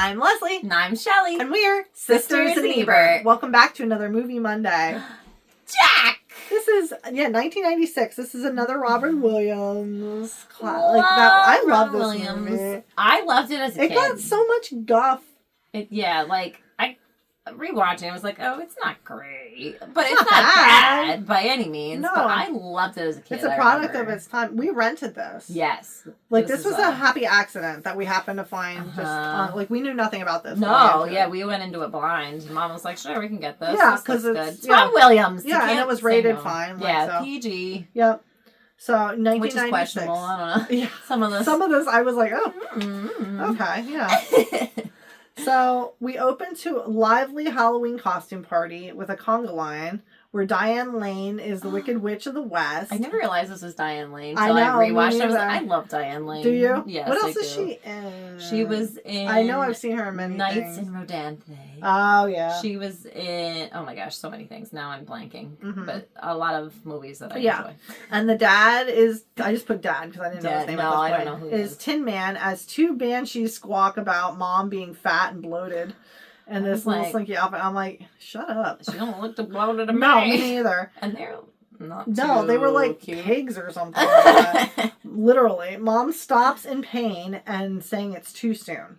I'm Leslie. And I'm Shelley. And we're Sisters in Ebert. Welcome back to another Movie Monday. Jack! This is, 1996. This is another Robin Williams. I love this Williams. Movie. I loved it as a kid. It got so much guff. I rewatching it, I was like, oh, it's not great. But it's not bad by any means. No. But I loved it as a kid. It's a product of its time. We rented this. Yes. This was a happy accident that we happened to find just on, we knew nothing about this. No, we went into it blind. Mom was like, sure, we can get this. Yeah, because it's good. It's Robin Williams. Yeah, and it was rated fine. PG. Yep. So, 1996. Which is questionable. I don't know. Yeah. Some of this, I was like, oh, okay, yeah. So, we open to a lively Halloween costume party with a conga line where Diane Lane is the Wicked Witch of the West. I never realized this was Diane Lane until I rewatched it. I was like, I love Diane Lane. Do you? Yes, what else is she in? She was in... I know I've seen her in many Nights things. in Rodanthe. Oh, yeah. She was in... Oh, my gosh, so many things. Now I'm blanking. Mm-hmm. But a lot of movies that I enjoy. And the dad is... I just put dad because I didn't know his name at this point. I don't know who is Tin Man as two banshees squawk about mom being fat and bloated. And this little slinky outfit. I'm like, shut up. She don't look bloated to me. No, me neither. And they're not No, they were like cute. pigs or something like that. Literally. Mom stops in pain and saying it's too soon.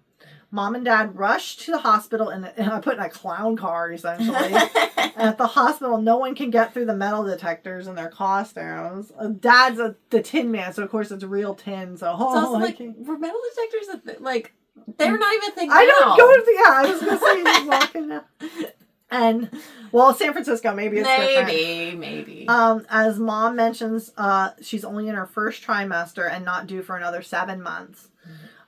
Mom and Dad rush to the hospital and I put in a clown car, essentially. And at the hospital, no one can get through the metal detectors in their costumes. Dad's the Tin Man, so of course it's real tin. So, were metal detectors they're not even a thing now. I don't go to I was going to say he's walking now. And, San Francisco, maybe it's different. Maybe. As Mom mentions, she's only in her first trimester and not due for another 7 months.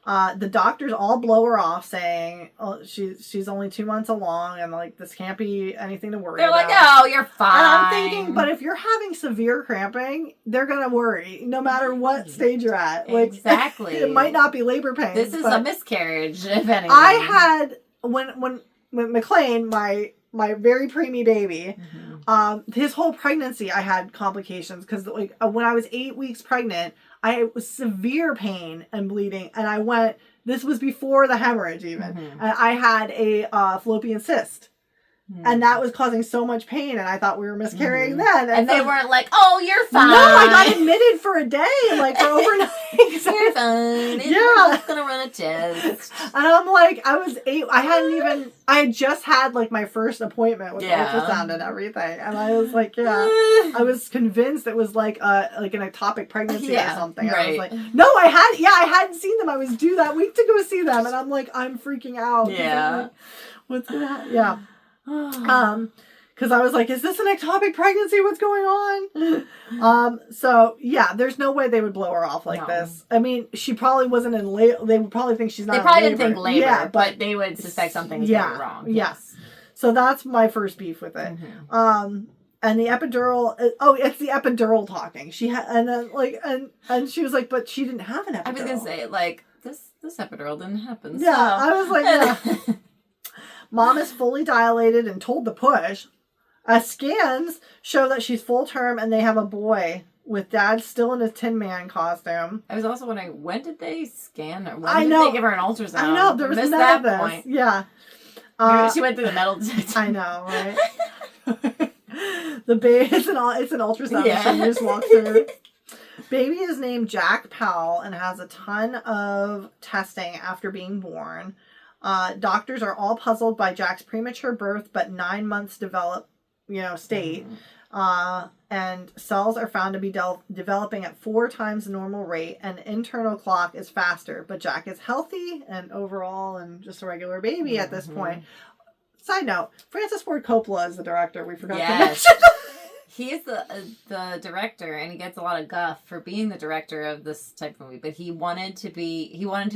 The doctors all blow her off saying, oh, she's only 2 months along and this can't be anything to worry about. They're like, oh, you're fine. And I'm thinking, but if you're having severe cramping, they're going to worry no matter what stage you're at. Exactly. It might not be labor pains. This is a miscarriage, if anything. I had, when McLean, my very preemie baby, his whole pregnancy, I had complications because when I was 8 weeks pregnant, I was severe pain and bleeding, and this was before the hemorrhage even, and I had a fallopian cyst, and that was causing so much pain, and I thought we were miscarrying then. And they weren't like, oh, you're fine. No, I got admitted for a day, for overnight. You're fine. It's gonna run a test. And I'm like, I was 8, I had just had my first appointment with ultrasound and everything, and I was like, I was convinced it was an ectopic pregnancy or something. Right. I was like, no, I hadn't seen them. I was due that week to go see them, and I'm like, I'm freaking out. Yeah. What's gonna happen? Yeah. Because I was like, is this an ectopic pregnancy? What's going on? There's no way they would blow her off like this. I mean, she probably wasn't in labor. They would probably think she's not in labor. They probably didn't think labor, but they would suspect something's going wrong. Yes. So that's my first beef with it. And the epidural, it's the epidural talking. She had, and then and she was like, but she didn't have an epidural. I was going to say, this epidural didn't happen. Yeah, so. I was like, yeah. Mom is fully dilated and told to push. Scans show that she's full term and they have a boy with Dad still in his Tin Man costume. I was also wondering, when did they scan her? When did they give her an ultrasound? I know, there was none of this. Point. Yeah. She went through the metal detector. I know, right? The baby, it's an ultrasound machine you just walk through. Baby is named Jack Powell and has a ton of testing after being born. Doctors are all puzzled by Jack's premature birth, but 9 months state. And cells are found to be developing at 4 times the normal rate, and internal clock is faster. But Jack is healthy and overall and just a regular baby at this point. Side note, Francis Ford Coppola is the director. We forgot to mention. He is the director, and he gets a lot of guff for being the director of this type of movie. But he wanted to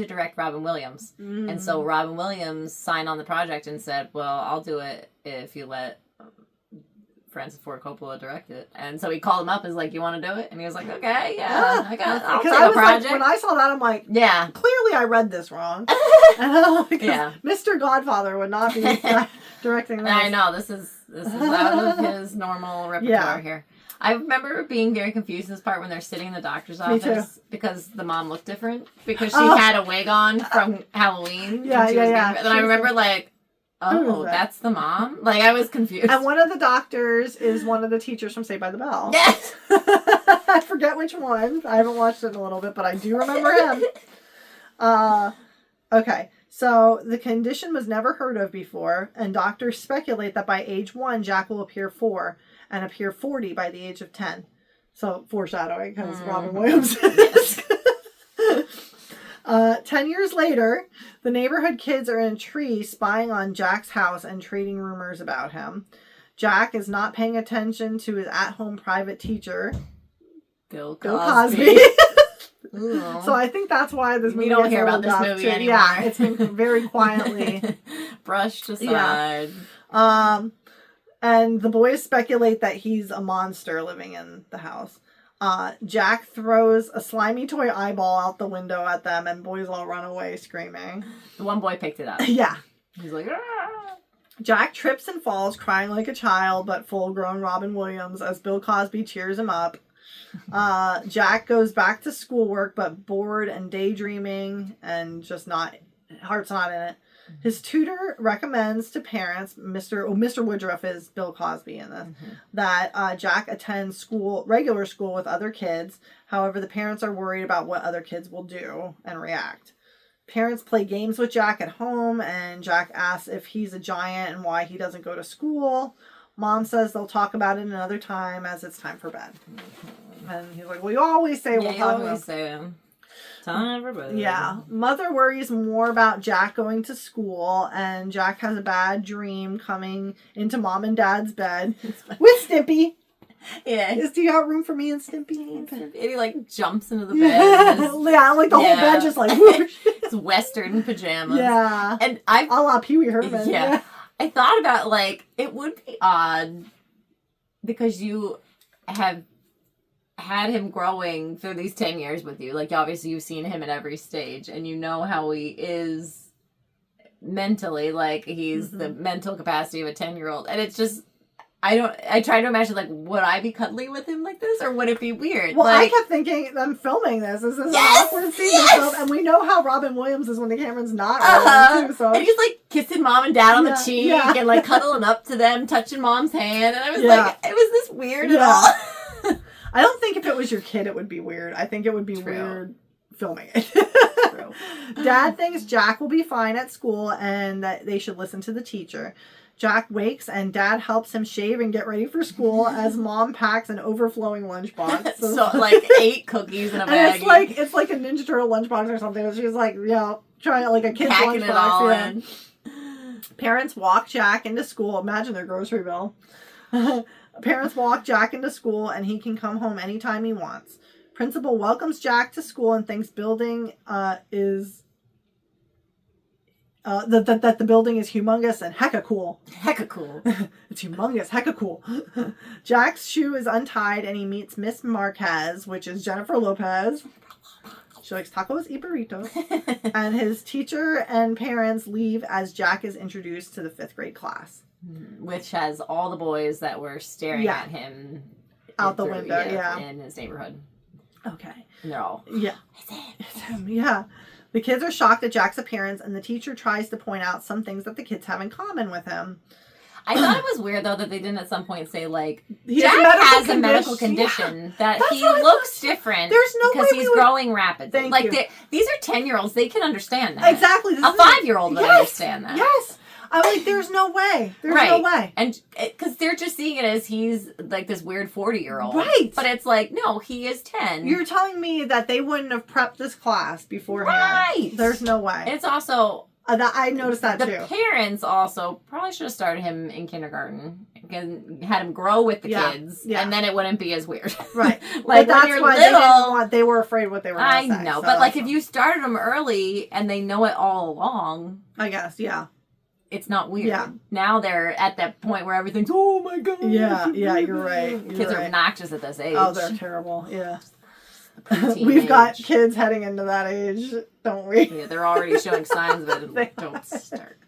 direct Robin Williams, and so Robin Williams signed on the project and said, "Well, I'll do it if you let Francis Ford Coppola direct it." And so he called him up, and was like, "You want to do it?" And he was like, "Okay, I'll take the project." When I saw that, I'm like, "Yeah, clearly I read this wrong." And I'm like, Mr. Godfather would not be directing this. I know this is out of his normal repertoire here. I remember being very confused in this part when they're sitting in the doctor's office because the mom looked different because she had a wig on from Halloween. Yeah. And I remember like, oh, that's the mom? Like, I was confused. And one of the doctors is one of the teachers from Saved by the Bell. Yes! I forget which one. I haven't watched it in a little bit, but I do remember him. Okay. So, the condition was never heard of before, and doctors speculate that by age 1, Jack will appear 4 and appear 40 by the age of 10. So, foreshadowing, because Robin Williams is. 10 years later, the neighborhood kids are in a tree spying on Jack's house and trading rumors about him. Jack is not paying attention to his at-home private teacher, Bill Cosby. So I think that's why this movie. We don't hear about this movie anymore. Yeah, it's been very quietly brushed aside. Yeah. And the boys speculate that he's a monster living in the house. Jack throws a slimy toy eyeball out the window at them, and boys all run away screaming. The one boy picked it up. Yeah. He's like, ah! Jack trips and falls, crying like a child, but full-grown Robin Williams as Bill Cosby cheers him up. Jack goes back to schoolwork, but bored and daydreaming and just heart's not in it. His tutor recommends to parents, Mr. Woodruff is Bill Cosby in this, that Jack attends regular school with other kids. However, the parents are worried about what other kids will do and react. Parents play games with Jack at home, and Jack asks if he's a giant and why he doesn't go to school. Mom says they'll talk about it another time as it's time for bed. And he's like, well, you always say we'll talk about it. Time for bed. Yeah. Mother worries more about Jack going to school, and Jack has a bad dream coming into Mom and Dad's bed with Stimpy. Yeah. Do you have room for me and Stimpy? And he like jumps into the bed. Yeah, like the whole bed just like whoosh. It's Western pajamas. Yeah. And a la Pee Wee Herman. Yeah. I thought about like, it would be odd because you have had him growing through these 10 years with you. Like, obviously you've seen him at every stage and you know how he is mentally. Like, he's the mental capacity of a 10-year-old. And it's just, I try to imagine, like, would I be cuddling with him like this or would it be weird? Well, like, I kept thinking them filming this. Is this an awkward scene? And we know how Robin Williams is when the camera's not rolling, too. So. And he's, like, kissing Mom and Dad on the cheek and, like, cuddling up to them, touching Mom's hand. And I was like, it was this weird at all. I don't think if it was your kid, it would be weird. I think it would be weird filming it. True. Dad thinks Jack will be fine at school and that they should listen to the teacher. Jack wakes and Dad helps him shave and get ready for school as Mom packs an overflowing lunchbox. So like 8 cookies in a bag. It's like a Ninja Turtle lunchbox or something. She's like, trying like a kid's packing lunchbox. It all in. Parents walk Jack into school. Imagine their grocery bill. Parents walk Jack into school and he can come home anytime he wants. Principal welcomes Jack to school and thinks building is that the building is humongous and hecka cool. Hecka cool. It's humongous, hecka cool. Jack's shoe is untied and he meets Miss Marquez, which is Jennifer Lopez. She likes tacos y burritos. And his teacher and parents leave as Jack is introduced to the 5th grade class. Which has all the boys that were staring at him out the window, in his neighborhood. Okay. And they're all, it's him. Yeah. The kids are shocked at Jack's appearance, and the teacher tries to point out some things that the kids have in common with him. I thought it was weird, though, that they didn't at some point say, like, Jack has a medical condition, that he looks different. There's no because he's growing rapidly. These are 10-year-olds. They can understand that. Exactly. A 5-year-old would understand that. Yes. I'm like, there's no way. There's no way. And because they're just seeing it as he's like this weird 40-year-old. Right. But it's like, no, he is 10. You're telling me that they wouldn't have prepped this class beforehand. Right. There's no way. It's also... I noticed that too. The parents also probably should have started him in kindergarten and had him grow with the kids, and then it wouldn't be as weird. Right. Like, that's when you're why little, they were afraid what they were going to say. I know, but like if you started them early and they know it all along, I guess, it's not weird. Yeah. Now they're at that point where everything's, oh my God. Yeah, you're right. Kids are obnoxious at this age. Oh, they're terrible. Yeah. We've got kids heading into that age, don't we? Yeah, they're already showing signs of it. Don't start.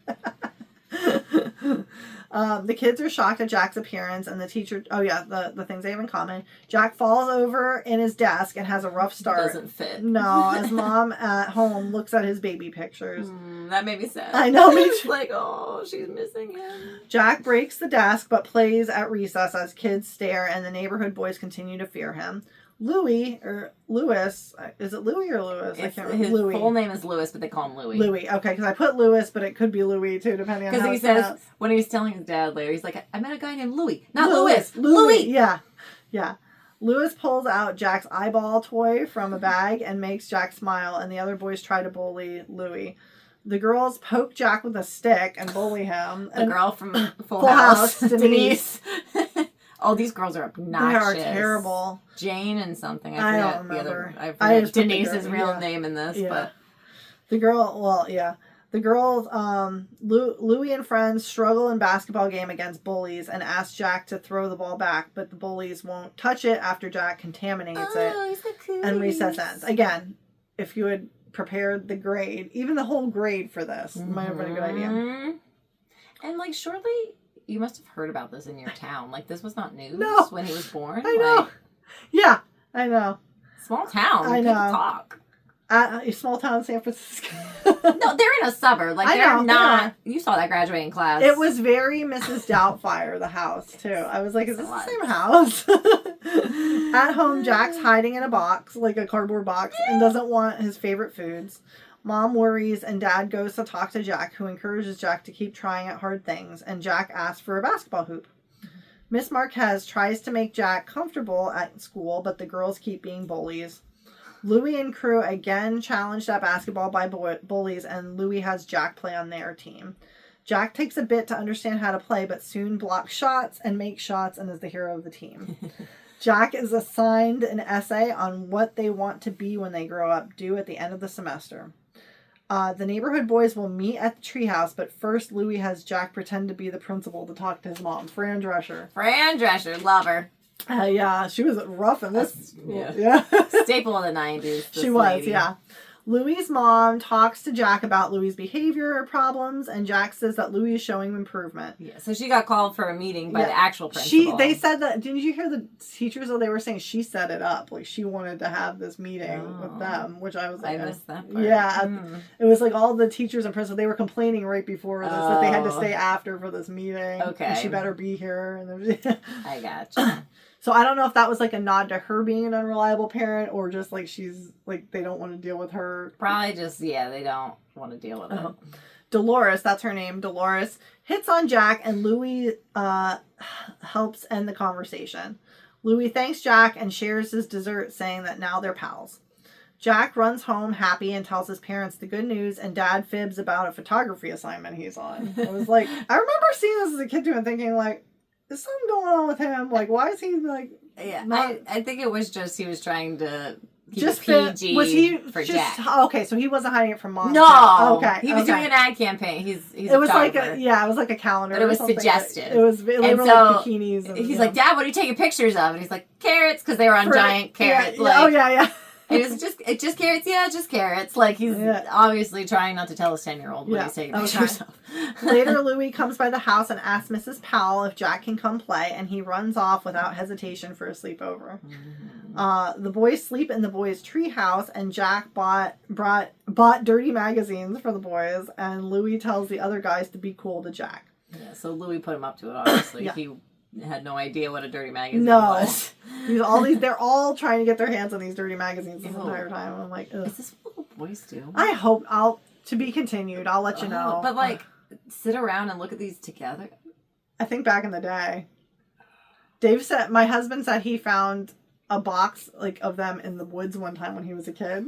The kids are shocked at Jack's appearance, and the teacher... Oh, yeah, the things they have in common. Jack falls over in his desk and has a rough start. Doesn't fit. No, as Mom at home looks at his baby pictures. That made me sad. I know, me It's too. like, oh, she's missing him. Jack breaks the desk, but plays at recess as kids stare, and the neighborhood boys continue to fear him. Louis, or Louis, is it Louis or Louis? I can't remember. His Louis. full name is Louis, but they call him Louis. Louis, okay, because I put Louis, but it could be Louis too, depending on how Because he it's says, pronounced. when he's telling his dad later, he's like, I met a guy named Louis. Not Louis. Yeah. Louis pulls out Jack's eyeball toy from a bag and makes Jack smile, and the other boys try to bully Louis. The girls poke Jack with a stick and bully him. The girl from Full Full House, House, Denise. Oh, these girls are obnoxious. They are terrible. Jane and something. I I don't forget the remember. other. I I forget just put the Denise's girl- real yeah. name in this, Yeah. but The girls, Louis and friends struggle in basketball game against bullies and ask Jack to throw the ball back, but the bullies won't touch it after Jack contaminates it, he's so cool. and recess ends. Again, if you had prepared the grade, even the whole grade for this, might have been a good idea. And like, surely you must have heard about this in your town. Like, this was not news No. when he was born. I know. Like, Yeah, I know. small town. I People know. talk. A small town San Francisco. No, they're in a suburb. Like, I they're know, not. You saw that graduating class. It was very Mrs. Doubtfire, the house, too. I was like, is this It the was. same house? At home, Jack's hiding in a box, like a cardboard box, and doesn't want his favorite foods. Mom worries, and Dad goes to talk to Jack, who encourages Jack to keep trying at hard things, and Jack asks for a basketball hoop. Miss Marquez tries to make Jack comfortable at school, but the girls keep being bullies. Louis and crew again challenged at basketball by bullies, and Louis has Jack play on their team. Jack takes a bit to understand how to play, but soon blocks shots and makes shots and is the hero of the team. Jack is assigned an essay on what they want to be when they grow up, due at the end of the semester. The neighborhood boys will meet at the treehouse, but first Louis has Jack pretend to be the principal to talk to his mom, Fran Drescher. Fran Drescher, love her. Yeah, she was rough in this. Yeah. Staple of the 90s. This She was, lady. yeah. Louis' mom talks to Jack about Louis' behavior problems, and Jack says that Louis is showing improvement. Yeah, so she got called for a meeting by the actual They principal. said that, didn't you hear the teachers, though, they were saying she set it up, like she wanted to have this meeting with them, which I was like, I missed that part. yeah, it was like all the teachers and principals, they were complaining right before this, that they had to stay after for this meeting. Okay. And she better be here. And I gotcha. so I don't know if that was like a nod to her being an unreliable parent, or just like she's like, they don't want to deal with her. Probably just, they don't want to deal with it. Dolores, that's her name, Dolores, hits on Jack, and Louis helps end the conversation. Louis thanks Jack and shares his dessert, saying that now they're pals. Jack runs home happy and tells his parents the good news, and Dad fibs about a photography assignment he's on. I was like, I remember seeing this as a kid too and thinking like, is something going on with him? Like, why is he like... Yeah, not... I think it was just he was trying to keep just it PG was he for just, Jack. Okay, so he wasn't hiding it from Mom. No. Okay. He was doing an ad campaign. He's it was like photographer. it was like a calendar. But it or was something. suggestive. It was, they And were so like bikinis. And, he's like, Dad, what are you taking pictures of? And he's like, carrots, because they were on giant carrots. Yeah, like, oh, yeah. It was just carrots. Yeah, just carrots. Like, he's obviously trying not to tell his 10-year-old what he's taking pictures of. Later, Louis comes by the house and asks Mrs. Powell if Jack can come play, and he runs off without hesitation for a sleepover. The boys sleep in the boys' tree house, and Jack bought dirty magazines for the boys, and Louis tells the other guys to be cool to Jack. Yeah, so Louis put him up to it, obviously. Yeah. He had no idea what a dirty magazine was. They're all trying to get their hands on these dirty magazines this entire time. And I'm like, ugh. Is this what little boys do? I hope to be continued. I'll let you know. But like, sit around and look at these together. I think back in the day, my husband said he found a box like of them in the woods one time when he was a kid.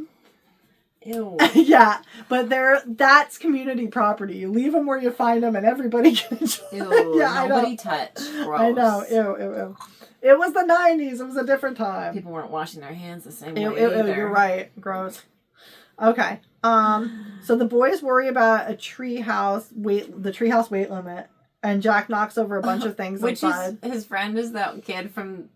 Ew. Yeah, but that's community property. You leave them where you find them, and everybody can enjoy. Ew. Yeah, Nobody touch. Gross. I know. Ew. It was the 90s. It was a different time. People weren't washing their hands the same Ew, way either. you're right. Gross. Okay. So the boys worry about the treehouse weight limit, and Jack knocks over a bunch of things inside. His friend is that kid from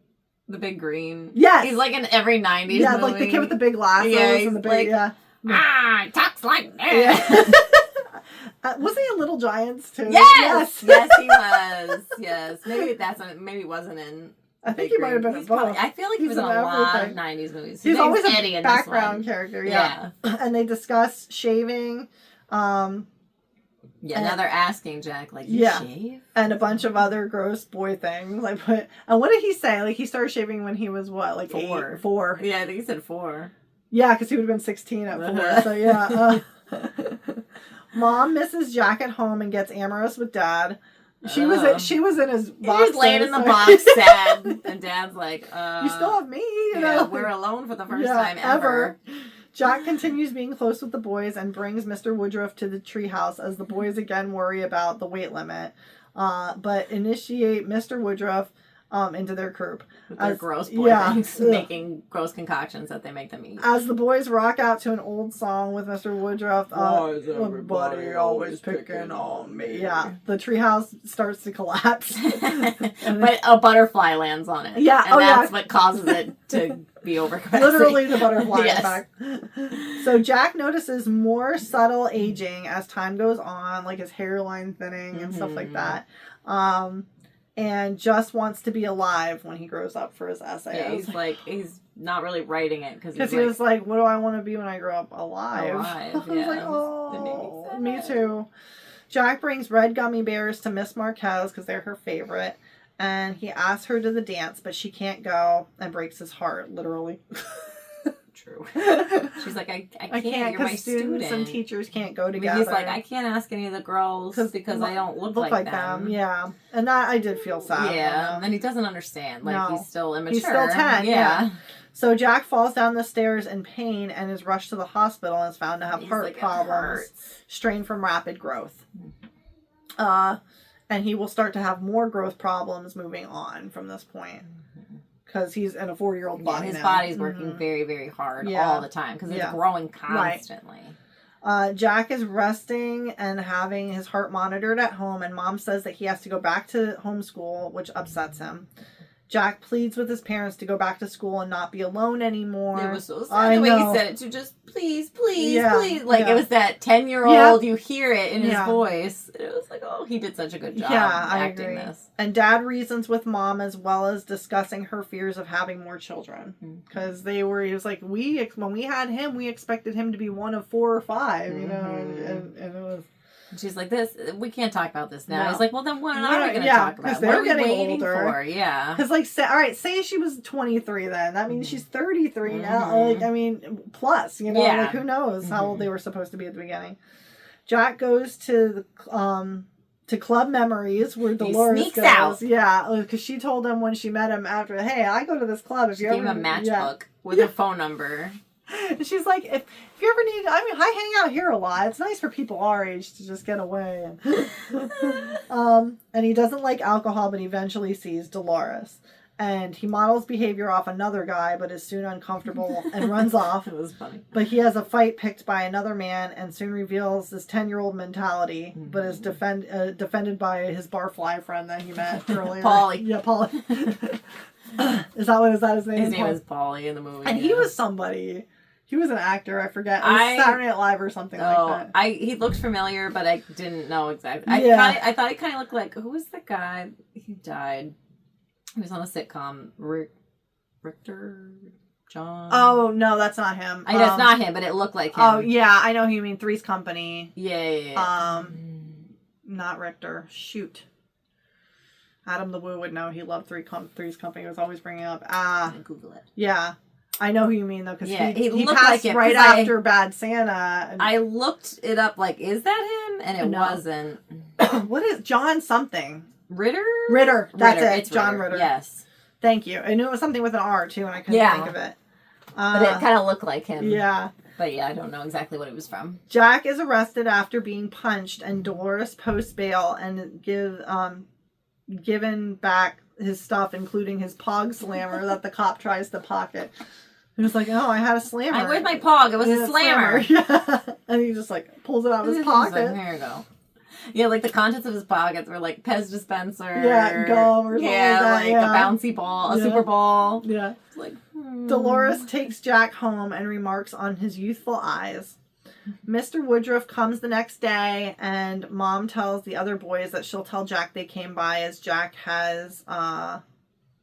The Big Green. Yes. He's like in every 90s Yeah, movie. like the kid with the big glasses Yeah, and the big, he talks like that. Yeah. Was he in Little Giants too? Yes, yes, he was. Yes, maybe it wasn't in. I think he might have been in both. I feel like he was in a lot of 90s movies. He's always a background character, yeah. And they discuss shaving. Yeah, now they're asking Jack, like, you shave? And a bunch of other gross boy things. And what did he say? Like, he started shaving when he was what? Like 4. 4. Yeah, I think he said 4. Yeah, because he would have been 16 at 4. So, yeah. Mom misses Jack at home and gets amorous with Dad. She was in his box. He's laying in the box, sad. And Dad's like, you still have me, you know? We're alone for the first time ever. Jack continues being close with the boys and brings Mr. Woodruff to the treehouse as the boys again worry about the weight limit, but initiate Mr. Woodruff into their coop. With their gross boy things, making gross concoctions that they make them eat. As the boys rock out to an old song with Mr. Woodruff, why is everybody always picking on me? Yeah, the treehouse starts to collapse. But a butterfly lands on it. Yeah, and that's what causes it to be over capacity. Literally the butterfly effect. So Jack notices more subtle aging as time goes on, like his hairline thinning and stuff like that. And just wants to be alive when he grows up for his essay. Yeah, he's not really writing it because he was like, what do I want to be when I grow up? Alive. Yeah. I was like, oh, me too. Jack brings red gummy bears to Miss Marquez because they're her favorite. And he asks her to the dance, but she can't go and breaks his heart, literally. True. She's like, I can't. You're my students and teachers can't go together. He's like, I can't ask any of the girls because I don't look like them. Yeah, and that I did feel sad. Yeah, and he doesn't understand. Like he's still immature. He's still 10. Yeah. So Jack falls down the stairs in pain and is rushed to the hospital and is found to have heart problems, strained from rapid growth. And he will start to have more growth problems moving on from this point. Because he's in a 4-year-old body his body's working very, very hard all the time. Because it's growing constantly. Right. Jack is resting and having his heart monitored at home. And Mom says that he has to go back to homeschool, which upsets him. Jack pleads with his parents to go back to school and not be alone anymore. It was so sad the way he said it, to just please, please. It was that 10-year-old, you hear it in his voice. It was like, oh, he did such a good job acting this. And Dad reasons with Mom as well as discussing her fears of having more children. Because he was like, when we had him, we expected him to be one of 4 or 5, you know, and it was... She's like, we can't talk about this now. No. He's like, well, then what are we going to talk about? What are we waiting for? Yeah. Because, like, say she was 23 then. That means she's 33 now. Like, I mean, plus, you know, like, who knows how old they were supposed to be at the beginning. Jack goes to the Club Memories where Dolores sneaks goes. Out. Yeah, because she told him when she met him after, hey, I go to this club. If she gave him a matchbook with her phone number. And she's like, if you ever need, I mean, I hang out here a lot. It's nice for people our age to just get away. And he doesn't like alcohol, but eventually sees Dolores. And he models behavior off another guy, but is soon uncomfortable and runs off. It was funny. But he has a fight picked by another man and soon reveals his 10-year-old mentality, but is defended by his barfly friend that he met earlier. Paulie. Yeah, Paulie. Is that his name? His name is Paulie in the movie. And he was somebody. He was an actor. I forget. It was Saturday Night Live or something like that. He looked familiar, but I didn't know exactly. I thought he kind of looked like, who was the guy who died? He was on a sitcom. Richter? John? Oh, no, that's not him. I know it's not him, but it looked like him. Oh, yeah, I know who you mean. Three's Company. Yeah. Not Richter. Shoot. Adam the Woo would know. He loved Three's Company. He was always bringing up. Google it. Yeah. I know who you mean, though, because he looked passed like it, right after Bad Santa. I looked it up, like, is that him? And it wasn't. What is John something? Ritter. That's it. It's John Ritter. Yes. Thank you. I knew it was something with an R, too, and I couldn't think of it. But it kind of looked like him. Yeah. But yeah, I don't know exactly what it was from. Jack is arrested after being punched, and Dolores posts bail and given back his stuff, including his pog slammer that the cop tries to pocket. He was like, oh, I had a slammer. Where's my pog? It was a slammer. Yeah. And he just like pulls it out of his pocket. Like, here you go. Yeah, like the contents of his pockets were like Pez dispenser. Yeah, gum or something like that. A bouncy ball, a super ball. Yeah. Like, Dolores takes Jack home and remarks on his youthful eyes. Mr. Woodruff comes the next day, and Mom tells the other boys that she'll tell Jack they came by, as Jack has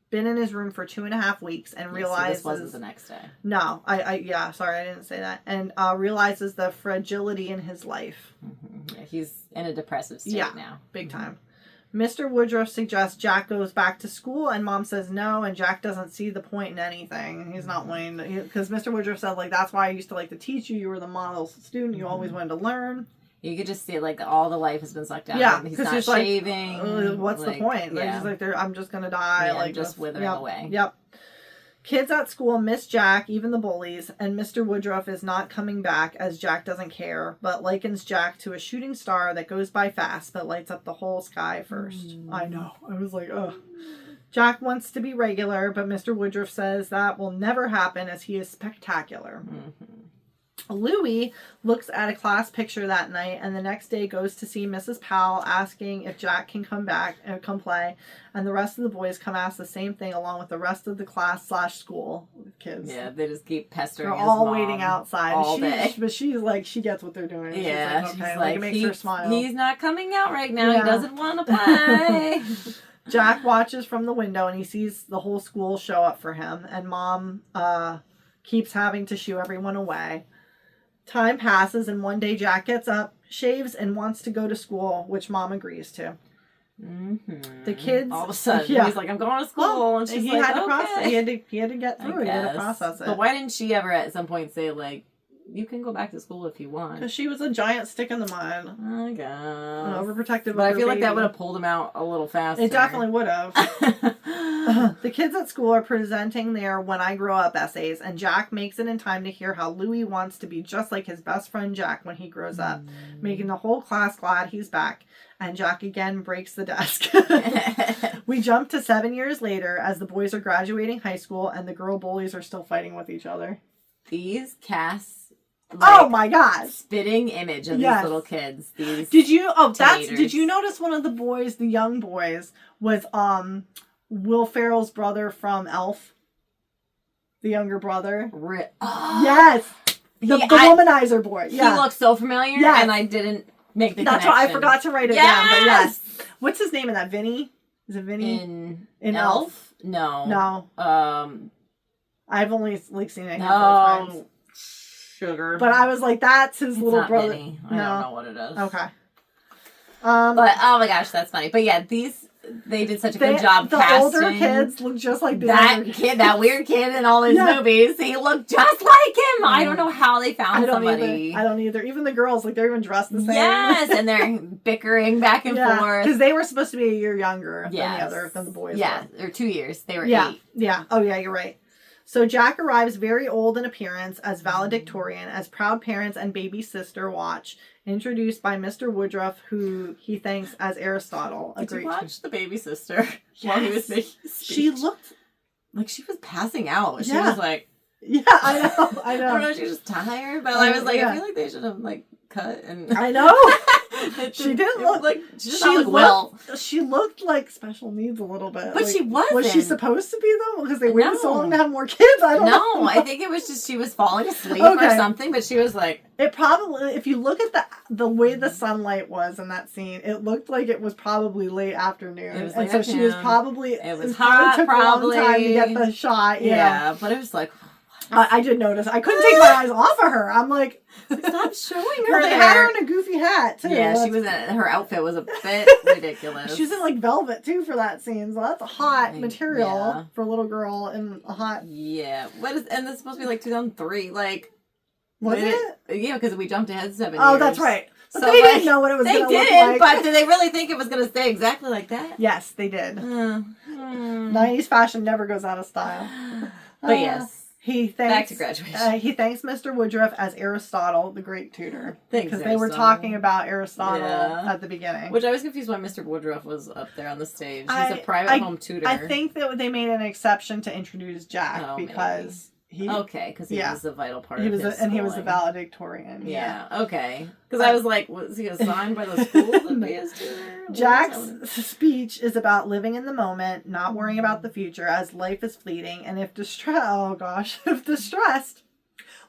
been in his room for 2.5 weeks and realizes... So this wasn't the next day. No, sorry, I didn't say that. And realizes the fragility in his life. Mm-hmm. Yeah, he's in a depressive state now. Big time. Mr. Woodruff suggests Jack goes back to school, and Mom says no, and Jack doesn't see the point in anything. He's not wanting to, because Mr. Woodruff said, like, that's why I used to like to teach you. You were the model student. You always wanted to learn. You could just see, like, all the life has been sucked out. Yeah, he's not shaving. Like, what's the point? They're just like, I'm just going to die. Yeah, like just withering away. Yep. Kids at school miss Jack, even the bullies, and Mr. Woodruff is not coming back as Jack doesn't care, but likens Jack to a shooting star that goes by fast but lights up the whole sky first. I know. I was like, ugh. Jack wants to be regular, but Mr. Woodruff says that will never happen as he is spectacular. Mm-hmm. Louis looks at a class picture that night, and the next day goes to see Mrs. Powell, asking if Jack can come back and come play. And the rest of the boys come ask the same thing, along with the rest of the class/school kids. Yeah, they just keep pestering. They're his all mom waiting outside all day. But she's like, she gets what they're doing. Yeah, she's like, it makes her smile. He's not coming out right now. Yeah. He doesn't want to play. Jack watches from the window, and he sees the whole school show up for him. And Mom keeps having to shoo everyone away. Time passes, and one day Jack gets up, shaves, and wants to go to school, which Mom agrees to. Mm-hmm. The kids... All of a sudden, he's like, I'm going to school. And she's like, had to okay. process. He had to get through it. He had to process it. But why didn't she ever at some point say, like, you can go back to school if you want? Because she was a giant stick in the mud. I guess. An overprotective But I feel like that would have pulled him out a little faster. It definitely would have. The kids at school are presenting their When I Grow Up essays, and Jack makes it in time to hear how Louis wants to be just like his best friend Jack when he grows up, making the whole class glad he's back. And Jack again breaks the desk. We jump to 7 years later as the boys are graduating high school and the girl bullies are still fighting with each other. These casts... Like, oh my God! Spitting image of these little kids. These did you notice one of the boys, the young boys, was Will Ferrell's brother from Elf? The younger brother. Yes, the womanizer boy. Yeah. He looks so familiar, and I didn't make the connection. That's why I forgot to write it down. But yes, what's his name in that? Vinny? Is it Vinny in Elf? No. I've only seen it a handful of times. Sugar. But I was like, that's his little brother. Vinny. I don't know what it is. Okay. But oh my gosh, that's funny. But yeah, they did such a good job casting. The older kids look just like that weird kid in all his movies. He looked just like him. I don't know how they found somebody. I don't either. Even the girls, like, they're even dressed the same. Yes, and they're bickering back and forth. Because they were supposed to be a year younger than the boys. Yeah, or 2 years. They were 8. Yeah. Oh yeah, you're right. So Jack arrives very old in appearance as valedictorian as proud parents and baby sister watch, introduced by Mr. Woodruff, who he thanks as Aristotle. Did you watch the baby sister while he was making his speech? She looked like she was passing out. She was like... Yeah, I know. I don't know if she was just tired, but I was like, I feel like they should have, like, cut and... I know. She didn't look like she looked like special needs a little bit, but she wasn't. Was she supposed to be though? Because they waited so long to have more kids. I don't know. I think it was just she was falling asleep or something. But she was like, it probably. If you look at the way the sunlight was in that scene, it looked like it was probably late afternoon, it was and so she was probably. It was hot. Took probably a long time to get the shot. Yeah, but it was like. I did notice. I couldn't take my eyes off of her. I'm like, stop showing her. They had her in a goofy hat too. Yeah, she was in. Her outfit was a bit ridiculous. She was in like velvet too for that scene, so that's a hot material for a little girl in a hot. Yeah, and this is supposed to be like 2003. Like, was it? Yeah, because we jumped ahead 7 years. Oh, that's right. But so they didn't know what it was going to look like. They didn't, but did they really think it was going to stay exactly like that? Yes, they did. 90s fashion never goes out of style. But yes. Back to graduation. He thanks Mr. Woodruff as Aristotle, the great tutor. Thanks, because they were talking about Aristotle at the beginning. Which I was confused why Mr. Woodruff was up there on the stage. He's a private home tutor. I think that they made an exception to introduce Jack because... because he was a vital part of his and he was a valedictorian. Yeah, okay. Because I was like, was he assigned by the school to be his tutor? Jack's speech is about living in the moment, not worrying about the future, as life is fleeting, and if distressed,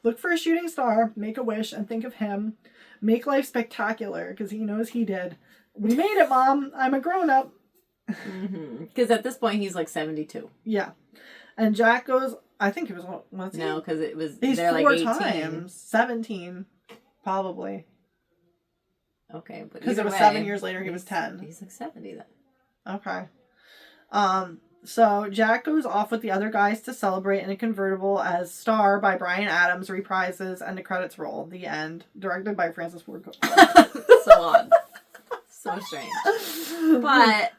Look for a shooting star, make a wish, and think of him. Make life spectacular, because he knows he did. We made it, Mom. I'm a grown-up. Because at this point, he's like 72. Yeah. And Jack goes, I think it was, what's he? No, because it was, He's they're 4 like 18. times. 17, probably. Okay, but because it was way, 7 years later, he was 10. He's like 70 then. Okay. So Jack goes off with the other guys to celebrate in a convertible as Star by Bryan Adams reprises and the credits roll. The end. Directed by Francis Ford Coppola. So odd. So strange. But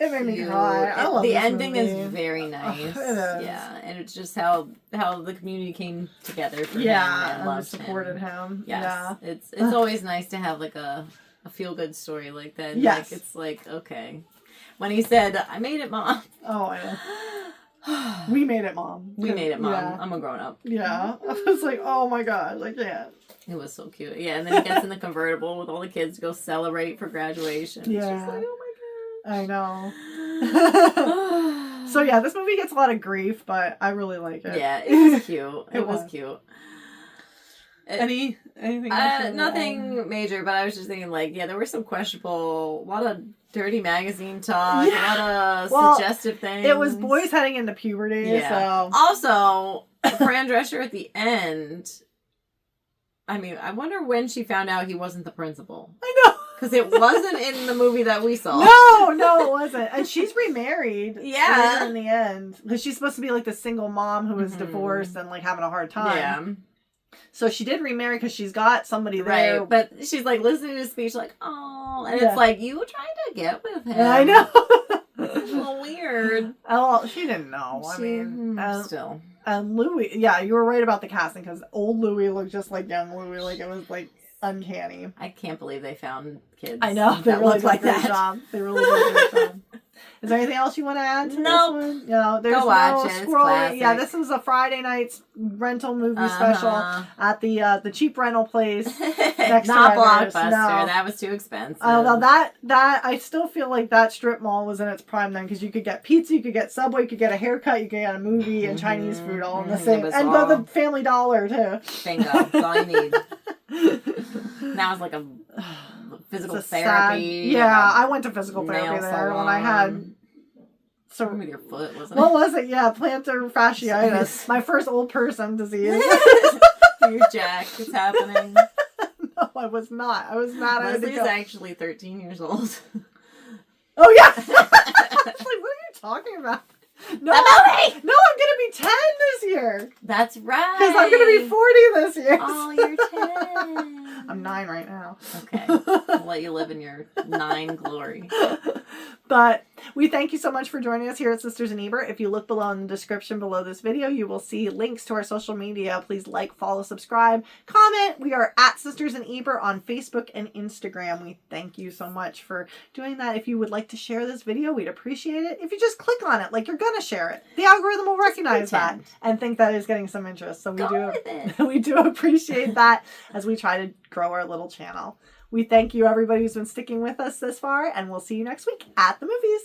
it made me cry. I love the this ending movie. is very nice. It is. Yeah, and it's just how the community came together for him and loved supported him. Yes. Yeah. It's always nice to have like a feel good story like that. And Yes. like, it's like, okay. When he said, I made it, Mom. Oh, I know. We made it, Mom. We made it, Mom. Yeah. I'm a grown up. Yeah. I was like, oh my God, I can't. It was so cute. Yeah, and then he gets in the convertible with all the kids to go celebrate for graduation. Yeah. It's just like, oh I know. my God. So yeah, this movie gets a lot of grief, but I really like it. Yeah, it was cute. It was was. cute. Anything else? Nothing major, but I was just thinking, like, yeah, there were some questionable, a lot of dirty magazine talk, Yeah. a lot of suggestive things. It was boys heading into puberty, Yeah. so... Also, Fran Drescher at the end, I mean, I wonder when she found out he wasn't the principal. I know! Because it wasn't in the movie that we saw. No, it wasn't. And she's remarried. Yeah. Later in the end. Because she's supposed to be like the single mom who was Mhm. divorced and like having a hard time. Yeah. So she did remarry because she's got somebody there. Right, but she's like listening to his speech, like, oh, and Yeah. it's like, you trying to get with him. I know. It's a little weird. Oh, she didn't know. I mean, Still. and Louis, yeah, you were right about the casting because old Louis looked just like young Louis. Like it was like uncanny. I can't believe they found kids. I know they that really look did like a great that. job. They really did a great job. Is there anything else you want to add to Nope. this one? No, there's Go watch no it. It's scrolling. classic. Yeah, this was a Friday night's rental movie special at the cheap rental place. Next Not to Rivers. Blockbuster. No. That was too expensive. Although that I still feel like that strip mall was in its prime then because you could get pizza, you could get Subway, you could get a haircut, you could get a movie and Chinese food all in the same, was and all- the Family Dollar too. Bingo. That's all you need. Now it's like a physical It's a sad- therapy. yeah, I went to physical nail therapy there when I had. Something with your foot, wasn't What it? was it? Yeah, plantar fasciitis. My first old person disease. You're Jack. It's happening. No, I was not. I was not. I had to Leslie's go. actually 13 years old. Oh yeah. I was like, what are you talking about? No, movie! no, I'm gonna be 10 this year That's right. because I'm gonna be 40 this year. Oh, you're 10. I'm 9 right now. Okay. I'll let you live in your 9 glory. But we thank you so much for joining us here at Sisters in Ebert. If you look below in the description below this video, you will see links to our social media. Please like, follow, subscribe, comment. We are at Sisters in Ebert on Facebook and Instagram. We thank you so much for doing that. If you would like to share this video, we'd appreciate it. If you just click on it like you're going to share it, the algorithm will recognize that and think that is getting some interest. So we do appreciate that as we try to grow our little channel. We thank you, everybody who's been sticking with us this far, and we'll see you next week at the movies.